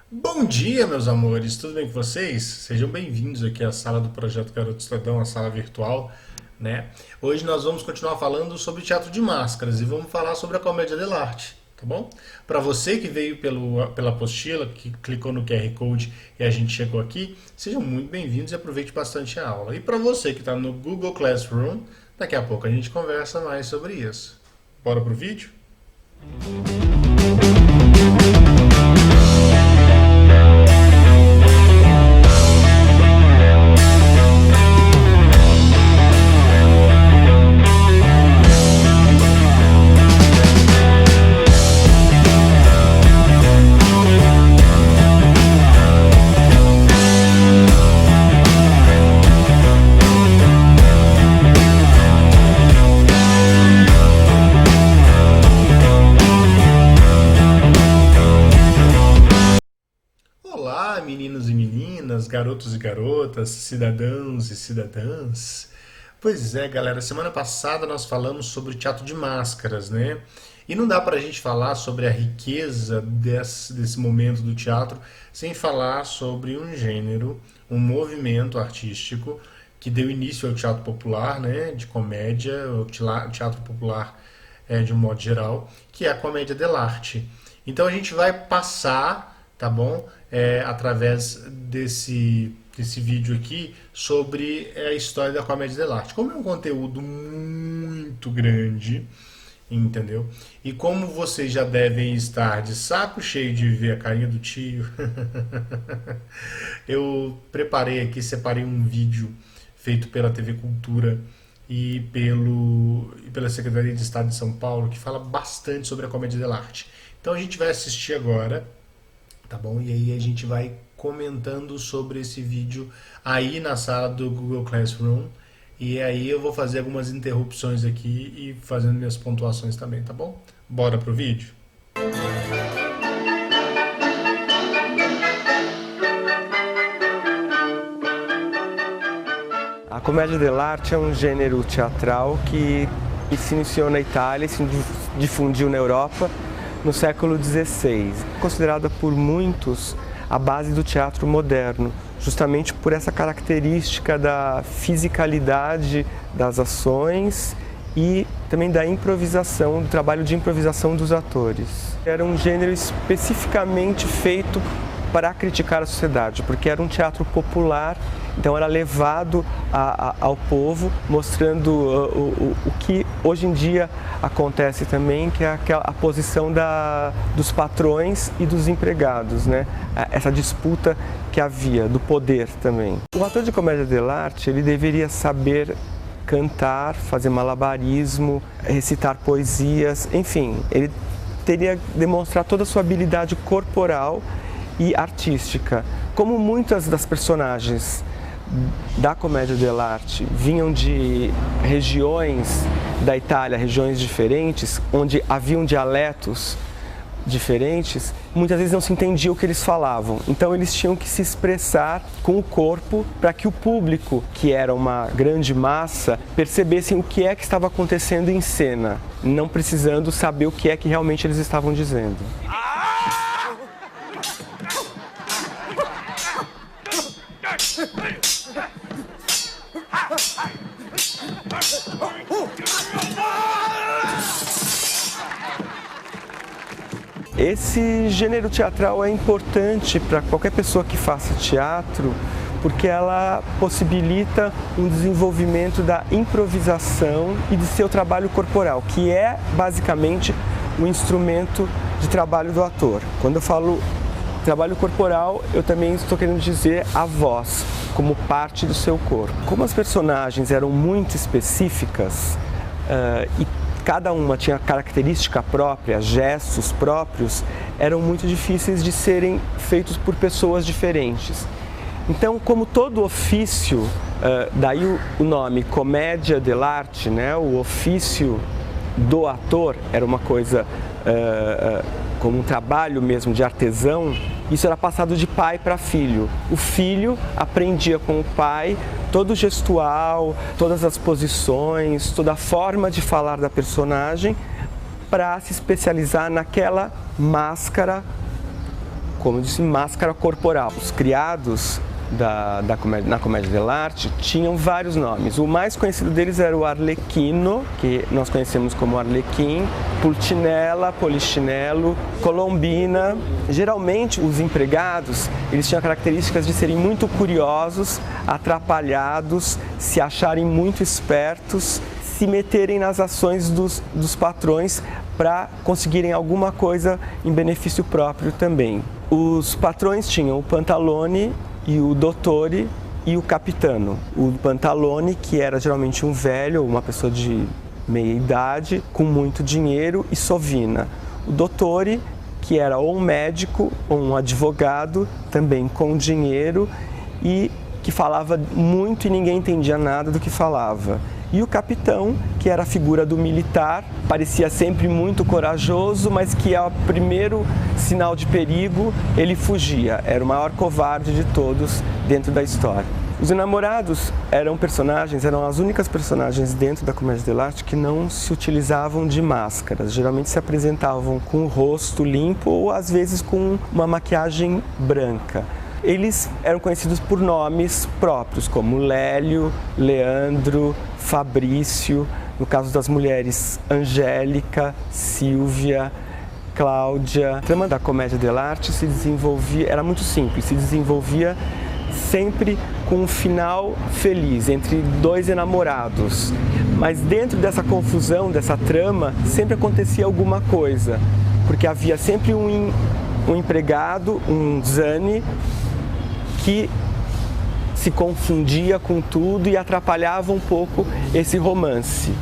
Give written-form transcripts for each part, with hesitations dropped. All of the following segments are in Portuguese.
Bom dia, meus amores, tudo bem com vocês? Sejam bem-vindos aqui à sala do Projeto Garoto Cidadão, a sala virtual, né? Hoje nós vamos continuar falando sobre teatro de máscaras e vamos falar sobre a comédia dell'arte, tá bom? Para você que veio pela apostila, que clicou no QR Code e a gente chegou aqui, sejam muito bem-vindos e aproveite bastante a aula. E para você que está no Google Classroom, daqui a pouco a gente conversa mais sobre isso. Bora pro vídeo? Olá, meninos e meninas, garotos e garotas, cidadãos e cidadãs. Pois é, galera, semana passada nós falamos sobre teatro de máscaras, né? E não dá pra gente falar sobre a riqueza desse momento do teatro sem falar sobre um gênero, um movimento artístico que deu início ao teatro popular, né? De comédia, o teatro popular de um modo geral, que é a comédia dell'arte. Então a gente vai passar, tá bom? Através desse vídeo aqui sobre a história da comédia dell'arte. Como é um conteúdo muito grande, entendeu? E como vocês já devem estar de saco cheio de ver a carinha do tio, eu preparei aqui, separei um vídeo feito pela TV Cultura e pela Secretaria de Estado de São Paulo, que fala bastante sobre a comédia dell'arte. Então a gente vai assistir agora, tá bom? E aí a gente vai comentando sobre esse vídeo aí na sala do Google Classroom. E aí eu vou fazer algumas interrupções aqui e fazendo minhas pontuações também, tá bom? Bora pro vídeo? A comédia dell'arte é um gênero teatral que se iniciou na Itália e se difundiu na Europa no século XVI. Considerada por muitos a base do teatro moderno, justamente por essa característica da fisicalidade das ações e também da improvisação, do trabalho de improvisação dos atores. Era um gênero especificamente feito para criticar a sociedade, porque era um teatro popular, então era levado ao povo, mostrando o que hoje em dia acontece também, que é a posição dos patrões e dos empregados, né? Essa disputa que havia, do poder também. O ator de comédia dell'arte, ele deveria saber cantar, fazer malabarismo, recitar poesias, enfim, ele teria que demonstrar toda a sua habilidade corporal e artística. Como muitas das personagens da comédia dell'arte vinham de regiões da Itália, regiões diferentes, onde haviam dialetos diferentes, muitas vezes não se entendia o que eles falavam. Então eles tinham que se expressar com o corpo para que o público, que era uma grande massa, percebessem o que é que estava acontecendo em cena, não precisando saber o que é que realmente eles estavam dizendo. Esse gênero teatral é importante para qualquer pessoa que faça teatro, porque ela possibilita um desenvolvimento da improvisação e de seu trabalho corporal, que é basicamente o instrumento de trabalho do ator. Quando eu falo trabalho corporal, eu também estou querendo dizer a voz, como parte do seu corpo. Como as personagens eram muito específicas e cada uma tinha característica própria, gestos próprios, eram muito difíceis de serem feitos por pessoas diferentes. Então, como todo ofício, daí o nome comédia dell'arte, né? O ofício do ator era uma coisa como um trabalho mesmo de artesão, isso era passado de pai para filho. O filho aprendia com o pai todo o gestual, todas as posições, toda a forma de falar da personagem para se especializar naquela máscara como eu disse, máscara corporal. Os criados na comédia dell'arte tinham vários nomes. O mais conhecido deles era o Arlecchino, que nós conhecemos como Arlequim, Pulcinella, Polichinelo, Colombina. Geralmente os empregados, eles tinham características de serem muito curiosos, atrapalhados, se acharem muito espertos, se meterem nas ações dos patrões para conseguirem alguma coisa em benefício próprio também. Os patrões tinham o Pantalone e o Dottore e o Capitano. O Pantalone, que era geralmente um velho, uma pessoa de meia idade, com muito dinheiro, e Sovina. O Dottore, que era ou um médico ou um advogado, também com dinheiro, e que falava muito e ninguém entendia nada do que falava. E o capitão, que era a figura do militar, parecia sempre muito corajoso, mas que ao primeiro sinal de perigo ele fugia. Era o maior covarde de todos dentro da história. Os enamorados eram as únicas personagens dentro da comédia dell'arte que não se utilizavam de máscaras. Geralmente se apresentavam com o rosto limpo ou às vezes com uma maquiagem branca. Eles eram conhecidos por nomes próprios, como Lélio, Leandro, Fabrício. No caso das mulheres, Angélica, Silvia, Cláudia. A trama da comédia dell'arte era muito simples, se desenvolvia sempre com um final feliz, entre dois enamorados. Mas dentro dessa confusão, dessa trama, sempre acontecia alguma coisa, porque havia sempre um empregado, um Zani, que se confundia com tudo e atrapalhava um pouco esse romance.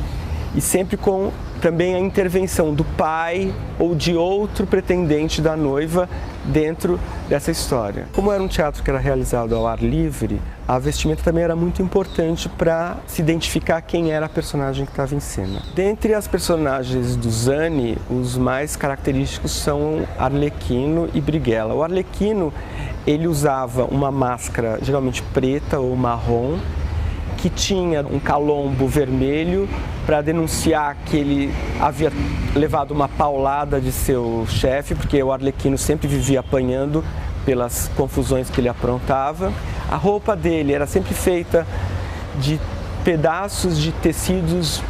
E sempre com também a intervenção do pai ou de outro pretendente da noiva dentro dessa história. Como era um teatro que era realizado ao ar livre, a vestimenta também era muito importante para se identificar quem era a personagem que estava em cena. Dentre as personagens do Zani, os mais característicos são Arlecchino e Brighella. O Arlecchino, ele usava uma máscara geralmente preta ou marrom, que tinha um calombo vermelho para denunciar que ele havia levado uma paulada de seu chefe, porque o Arlecchino sempre vivia apanhando pelas confusões que ele aprontava. A roupa dele era sempre feita de pedaços de tecidos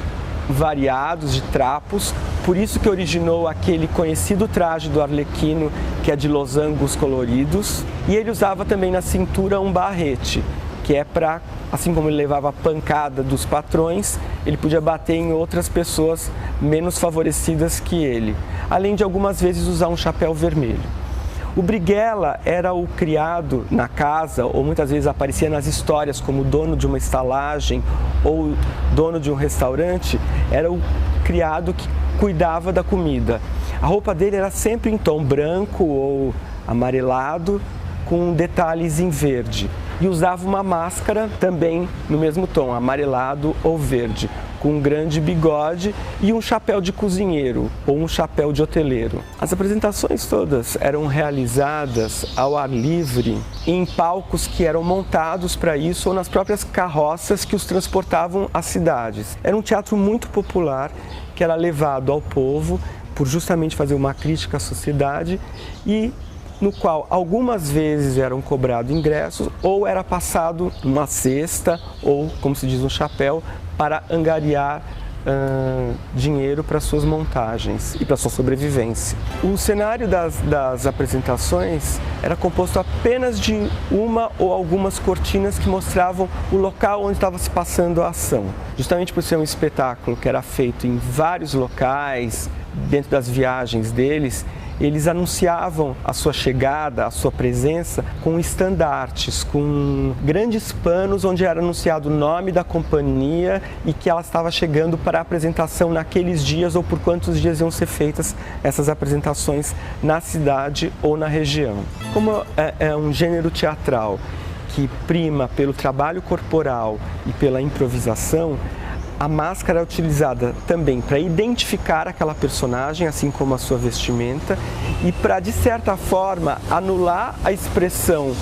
variados, de trapos, por isso que originou aquele conhecido traje do Arlecchino, que é de losangos coloridos. E ele usava também na cintura um barrete, que é para, assim como ele levava a pancada dos patrões, ele podia bater em outras pessoas menos favorecidas que ele, além de algumas vezes usar um chapéu vermelho. O Brighella era o criado na casa, ou muitas vezes aparecia nas histórias como dono de uma estalagem ou dono de um restaurante, era o criado que cuidava da comida. A roupa dele era sempre em tom branco ou amarelado, com detalhes em verde. E usava uma máscara também no mesmo tom, amarelado ou verde, com um grande bigode e um chapéu de cozinheiro ou um chapéu de hoteleiro. As apresentações todas eram realizadas ao ar livre em palcos que eram montados para isso ou nas próprias carroças que os transportavam às cidades. Era um teatro muito popular que era levado ao povo por justamente fazer uma crítica à sociedade e no qual algumas vezes eram cobrados ingressos ou era passado uma cesta ou, como se diz, um chapéu para angariar dinheiro para suas montagens e para sua sobrevivência. O cenário das apresentações era composto apenas de uma ou algumas cortinas que mostravam o local onde estava se passando a ação. Justamente por ser um espetáculo que era feito em vários locais, dentro das viagens deles, eles anunciavam a sua chegada, a sua presença com estandartes, com grandes panos onde era anunciado o nome da companhia e que ela estava chegando para a apresentação naqueles dias ou por quantos dias iam ser feitas essas apresentações na cidade ou na região. Como é um gênero teatral que prima pelo trabalho corporal e pela improvisação, a máscara é utilizada também para identificar aquela personagem, assim como a sua vestimenta, e para, de certa forma, anular a expressão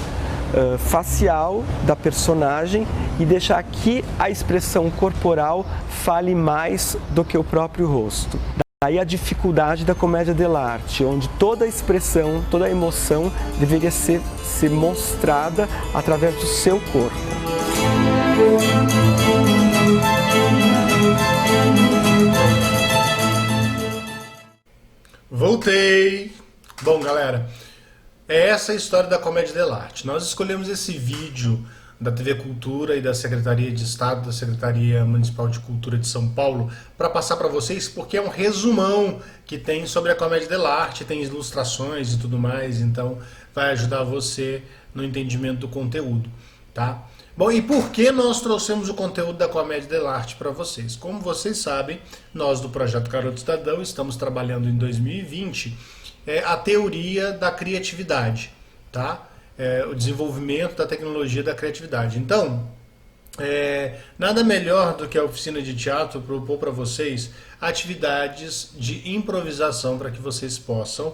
facial da personagem e deixar que a expressão corporal fale mais do que o próprio rosto. Aí a dificuldade da comédia dell'arte, onde toda a expressão, toda a emoção deveria ser mostrada através do seu corpo. Voltei! Bom, galera, é essa a história da comédia dell'arte. Nós escolhemos esse vídeo da TV Cultura e da Secretaria de Estado, da Secretaria Municipal de Cultura de São Paulo, para passar para vocês, porque é um resumão que tem sobre a comédia dell'arte, tem ilustrações e tudo mais, então vai ajudar você no entendimento do conteúdo, tá? Bom, e por que nós trouxemos o conteúdo da comédia dell'arte para vocês? Como vocês sabem, nós do Projeto Garoto Cidadão estamos trabalhando em 2020 a teoria da criatividade, tá? O desenvolvimento da tecnologia da criatividade. Então, nada melhor do que a oficina de teatro propor para vocês atividades de improvisação para que vocês possam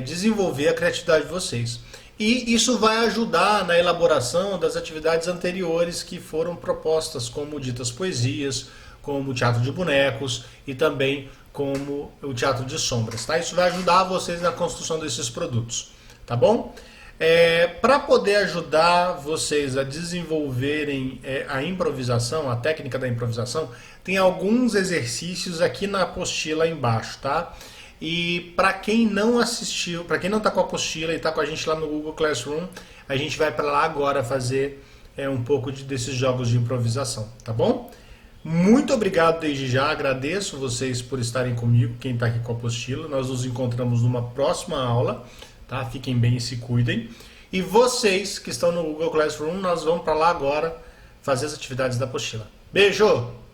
desenvolver a criatividade de vocês. E isso vai ajudar na elaboração das atividades anteriores que foram propostas, como ditas poesias, como o teatro de bonecos e também como o teatro de sombras. Tá? Isso vai ajudar vocês na construção desses produtos. Tá bom? Para poder ajudar vocês a desenvolverem a improvisação, a técnica da improvisação, tem alguns exercícios aqui na apostila embaixo, tá? E para quem não assistiu, para quem não está com a apostila e está com a gente lá no Google Classroom, a gente vai para lá agora fazer um pouco desses jogos de improvisação, tá bom? Muito obrigado desde já, agradeço vocês por estarem comigo, quem está aqui com a apostila. Nós nos encontramos numa próxima aula. Tá? Fiquem bem e se cuidem. E vocês que estão no Google Classroom, nós vamos para lá agora fazer as atividades da apostila. Beijo!